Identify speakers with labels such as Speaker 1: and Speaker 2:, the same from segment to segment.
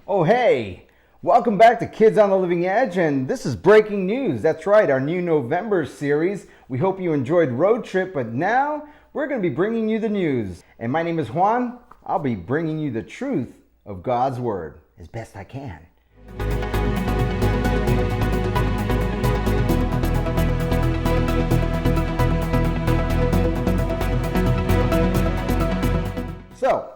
Speaker 1: Oh, hey! Welcome back to Kids on the Living Edge, and this is breaking news. That's right, our new November series. We hope you enjoyed Road Trip, but now we're going to be bringing you the news. And my name is Juan. I'll be bringing you the truth of God's Word as best I can. So,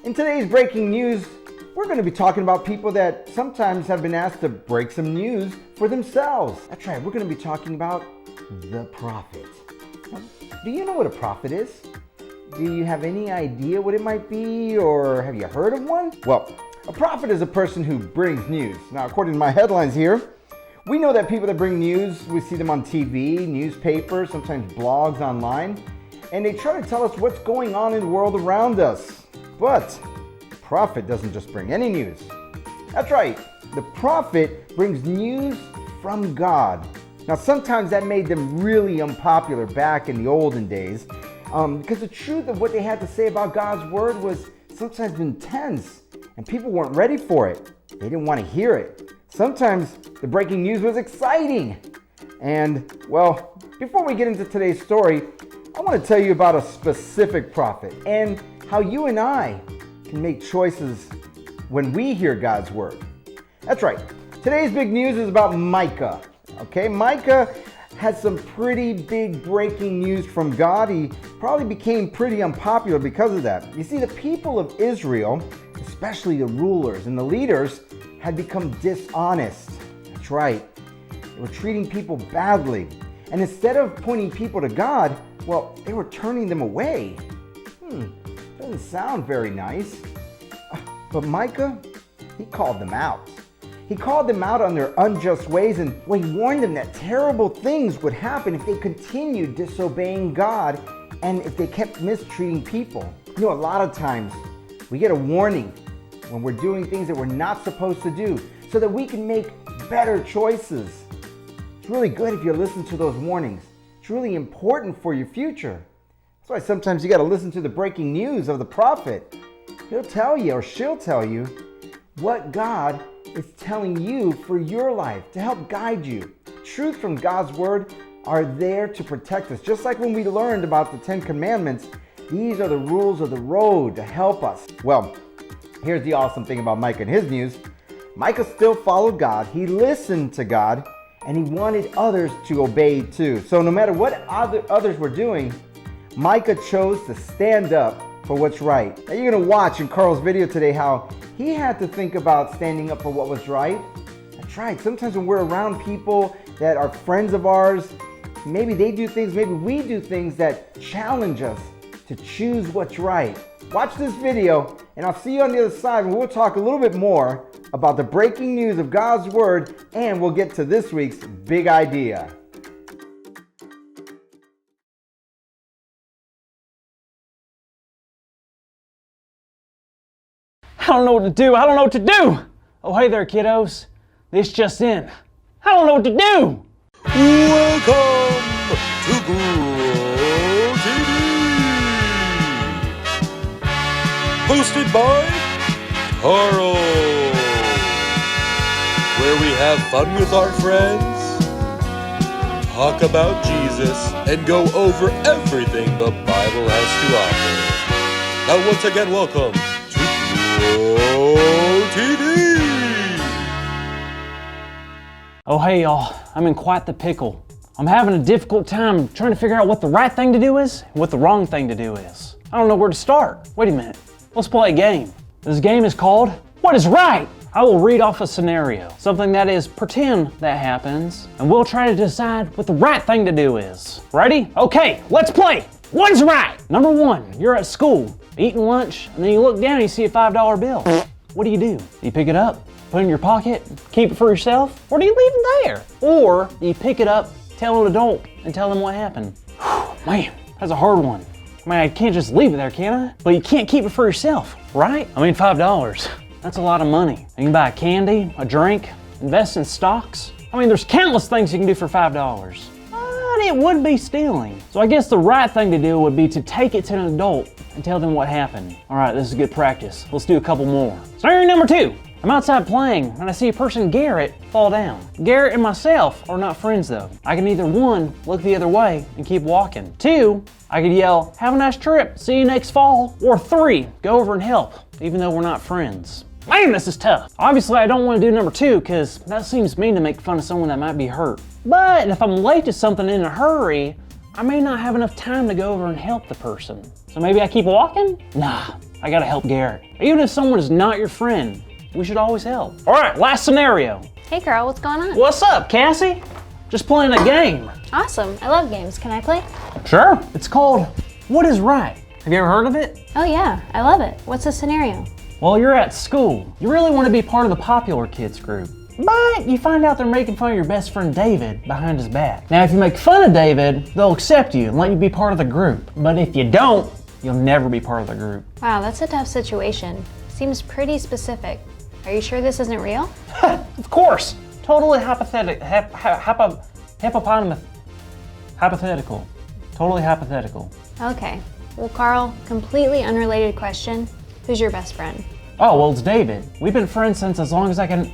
Speaker 1: in today's breaking news, we're going to be talking about people that sometimes have been asked to break some news for themselves. That's right, we're going to be talking about the prophet. Now, do you know what a prophet is? Do you have any idea what it might be, or have you heard of one? Well, a prophet is a person who brings news. Now, according to my headlines here, we know that people that bring news, we see them on TV, newspapers, sometimes blogs online, and they try to tell us what's going on in the world around us. But prophet doesn't just bring any news. That's right, the prophet brings news from God. Now sometimes that made them really unpopular back in the olden days because the truth of what they had to say about God's word was sometimes intense and people weren't ready for it. They didn't want to hear it. Sometimes the breaking news was exciting. And well, before we get into today's story, I want to tell you about a specific prophet and how you and I can make choices when we hear God's word. That's right. Today's big news is about Micah. Okay, Micah had some pretty big breaking news from God. He probably became pretty unpopular because of that. You see, the people of Israel, especially the rulers and the leaders, had become dishonest. That's right. They were treating people badly. And instead of pointing people to God, well, they were turning them away. Doesn't sound very nice. But Micah, he called them out. He called them out on their unjust ways, and he warned them that terrible things would happen if they continued disobeying God and if they kept mistreating people. You know, a lot of times we get a warning when we're doing things that we're not supposed to do so that we can make better choices. It's really good if you listen to those warnings. It's really important for your future. That's why sometimes you got to listen to the breaking news of the prophet. He'll tell you, or she'll tell you, what God is telling you for your life to help guide you. Truth from God's word are there to protect us. Just like when we learned about the 10 Commandments, these are the rules of the road to help us. Well, here's the awesome thing about Micah and his news. Micah still followed God. He listened to God, and he wanted others to obey too. So no matter what others were doing, Micah chose to stand up for what's right. Now you're going to watch in Carl's video today how he had to think about standing up for what was right. That's right. Sometimes when we're around people that are friends of ours, maybe they do things, maybe we do things that challenge us to choose what's right. Watch this video and I'll see you on the other side and we'll talk a little bit more about the breaking news of God's word, and we'll get to this week's big idea.
Speaker 2: I don't know what to do. I don't know what to do. Oh, hey there, kiddos. This just in. I don't know what to do.
Speaker 3: Welcome to Grow TV. Hosted by Carl. Where we have fun with our friends, talk about Jesus, and go over everything the Bible has to offer. Now once again, welcome TV.
Speaker 2: Oh, hey, y'all. I'm in quite the pickle. I'm having a difficult time trying to figure out what the right thing to do is and what the wrong thing to do is. I don't know where to start. Wait a minute. Let's play a game. This game is called What is Right? I will read off a scenario, something that is pretend that happens, and we'll try to decide what the right thing to do is. Ready? Okay, let's play. What is right? Number one, you're at school, eating lunch, and then you look down and you see a $5 bill. What do? Do you pick it up, put it in your pocket, keep it for yourself, or do you leave it there? Or do you pick it up, tell an adult, and tell them what happened? Man, that's a hard one. I mean, I can't just leave it there, can I? But you can't keep it for yourself, right? I mean, $5. That's a lot of money. You can buy a candy, a drink, invest in stocks. I mean, there's countless things you can do for $5. But it would be stealing. So I guess the right thing to do would be to take it to an adult and tell them what happened. All right, this is good practice. Let's do a couple more. Scenario number two. I'm outside playing and I see a person, Garrett, fall down. Garrett and myself are not friends though. I can either 1, look the other way and keep walking. 2, I could yell, have a nice trip, see you next fall. Or 3, go over and help, even though we're not friends. Man, this is tough. Obviously, I don't want to do number 2 because that seems mean to make fun of someone that might be hurt. But if I'm late to something in a hurry, I may not have enough time to go over and help the person. So maybe I keep walking? Nah, I gotta help Garrett. Even if someone is not your friend, we should always help. All right, last scenario.
Speaker 4: Hey Carl, what's going on?
Speaker 2: What's up, Cassie? Just playing a game.
Speaker 4: Awesome, I love games. Can I play?
Speaker 2: Sure. It's called What is Right? Have you ever heard of it?
Speaker 4: Oh yeah, I love it. What's the scenario?
Speaker 2: Well, you're at school. You really want to be part of the popular kids group. But you find out they're making fun of your best friend David behind his back. Now, if you make fun of David, they'll accept you and let you be part of the group. But if you don't, you'll never be part of the group.
Speaker 4: Wow, that's a tough situation. Seems pretty specific. Are you sure this isn't real?
Speaker 2: Of course. Totally hypothetical. Totally hypothetical.
Speaker 4: Okay. Well, Carl, completely unrelated question. Who's your best friend?
Speaker 2: Oh, well, it's David. We've been friends since as long as I can...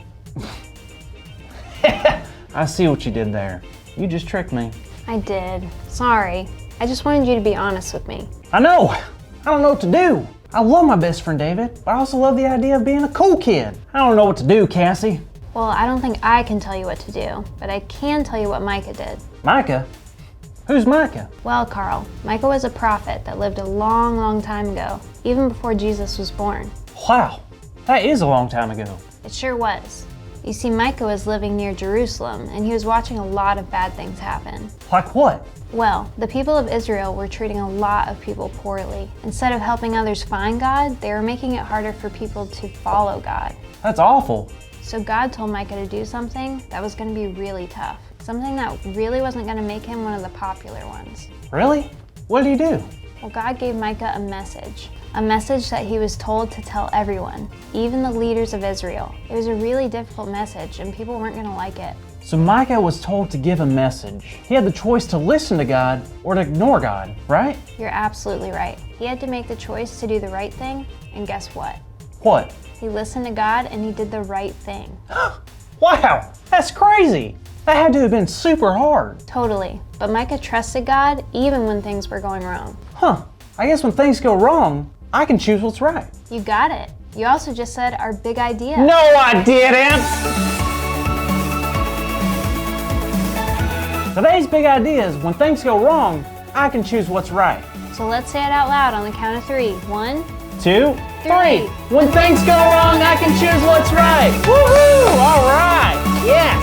Speaker 2: I see what you did there. You just tricked me.
Speaker 4: I did. Sorry. I just wanted you to be honest with me.
Speaker 2: I know. I don't know what to do. I love my best friend David, but I also love the idea of being a cool kid. I don't know what to do, Cassie.
Speaker 4: Well, I don't think I can tell you what to do, but I can tell you what Micah did.
Speaker 2: Micah? Who's Micah?
Speaker 4: Well, Carl, Micah was a prophet that lived a long, long time ago, even before Jesus was born.
Speaker 2: Wow, that is a long time ago.
Speaker 4: It sure was. You see, Micah was living near Jerusalem, and he was watching a lot of bad things happen.
Speaker 2: Like what?
Speaker 4: Well, the people of Israel were treating a lot of people poorly. Instead of helping others find God, they were making it harder for people to follow God.
Speaker 2: That's awful.
Speaker 4: So God told Micah to do something that was going to be really tough. Something that really wasn't going to make him one of the popular ones.
Speaker 2: Really? What did he do?
Speaker 4: Well, God gave Micah a message that he was told to tell everyone, even the leaders of Israel. It was a really difficult message, and people weren't going to like it.
Speaker 2: So Micah was told to give a message. He had the choice to listen to God or to ignore God, right?
Speaker 4: You're absolutely right. He had to make the choice to do the right thing, and guess what?
Speaker 2: What?
Speaker 4: He listened to God and he did the right thing.
Speaker 2: Wow, that's crazy. That had to have been super hard.
Speaker 4: Totally. But Micah trusted God even when things were going wrong.
Speaker 2: Huh. I guess when things go wrong, I can choose what's right.
Speaker 4: You got it. You also just said our big idea.
Speaker 2: No, I didn't! Today's big idea is when things go wrong, I can choose what's right.
Speaker 4: So let's say it out loud on the count of 3. 1,
Speaker 2: 2,
Speaker 4: 3.
Speaker 2: When things go wrong, I can choose what's right. Woohoo! All right. Yes,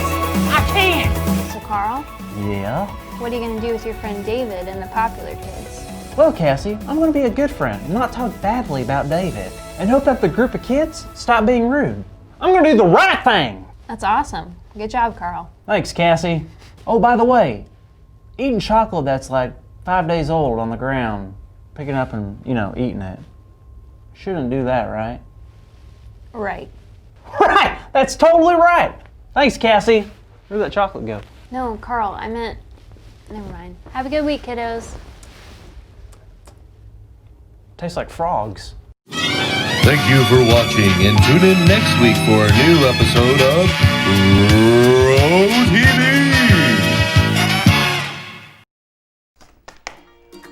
Speaker 2: I can.
Speaker 4: So Carl,
Speaker 2: Yeah?
Speaker 4: what are you going to do with your friend David and the popular kids?
Speaker 2: Well, Cassie, I'm going to be a good friend and not talk badly about David and hope that the group of kids stop being rude. I'm going to do the right thing.
Speaker 4: That's awesome. Good job, Carl.
Speaker 2: Thanks, Cassie. Oh, by the way, eating chocolate that's like 5 days old on the ground, picking up and, eating it. Shouldn't do that, right?
Speaker 4: Right.
Speaker 2: Right! That's totally right! Thanks, Cassie. Where'd that chocolate go?
Speaker 4: No, Carl, I meant... Never mind. Have a good week, kiddos.
Speaker 2: Tastes like frogs.
Speaker 3: Thank you for watching, and tune in next week for a new episode of Pro TV.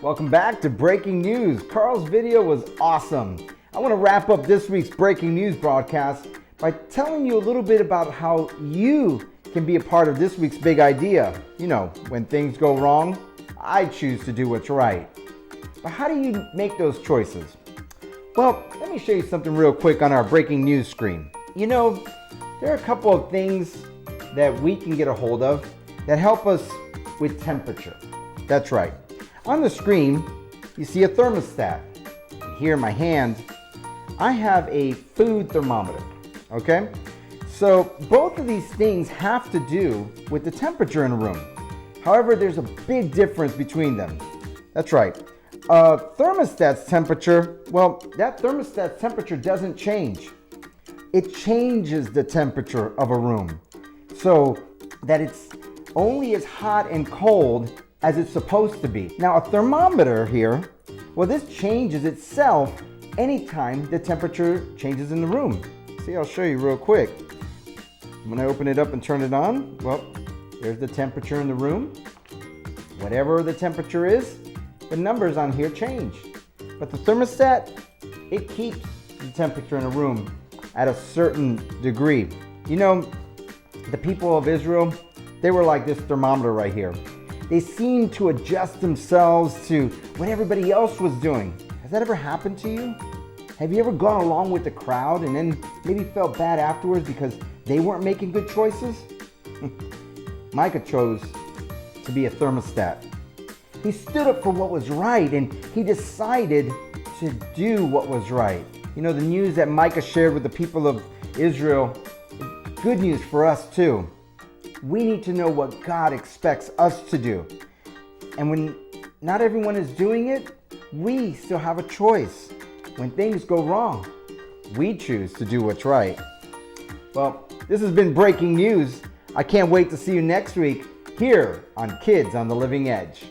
Speaker 1: Welcome back to Breaking News. Carl's video was awesome. I want to wrap up this week's Breaking News broadcast by telling you a little bit about how you can be a part of this week's big idea. When things go wrong, I choose to do what's right. But how do you make those choices? Well, let me show you something real quick on our Breaking News screen. There are a couple of things that we can get a hold of that help us with temperature. That's right. On the screen, you see a thermostat. Here in my hand, I have a food thermometer, okay? So both of these things have to do with the temperature in a room. However, there's a big difference between them. That's right. A thermostat's temperature, well, that thermostat's temperature doesn't change. It changes the temperature of a room so that it's only as hot and cold as it's supposed to be. Now, a thermometer here, well, this changes itself anytime the temperature changes in the room. See, I'll show you real quick. When I open it up and turn it on, well, there's the temperature in the room. Whatever the temperature is, the numbers on here change. But the thermostat, it keeps the temperature in a room at a certain degree. You know, the people of Israel, they were like this thermometer right here. They seemed to adjust themselves to what everybody else was doing. Has that ever happened to you? Have you ever gone along with the crowd and then maybe felt bad afterwards because they weren't making good choices? Micah chose to be a thermostat. He stood up for what was right and he decided to do what was right. You know, the news that Micah shared with the people of Israel is good news for us too. We need to know what God expects us to do. And when not everyone is doing it, we still have a choice. When things go wrong, we choose to do what's right. Well, this has been breaking news. I can't wait to see you next week here on Kids on the Living Edge.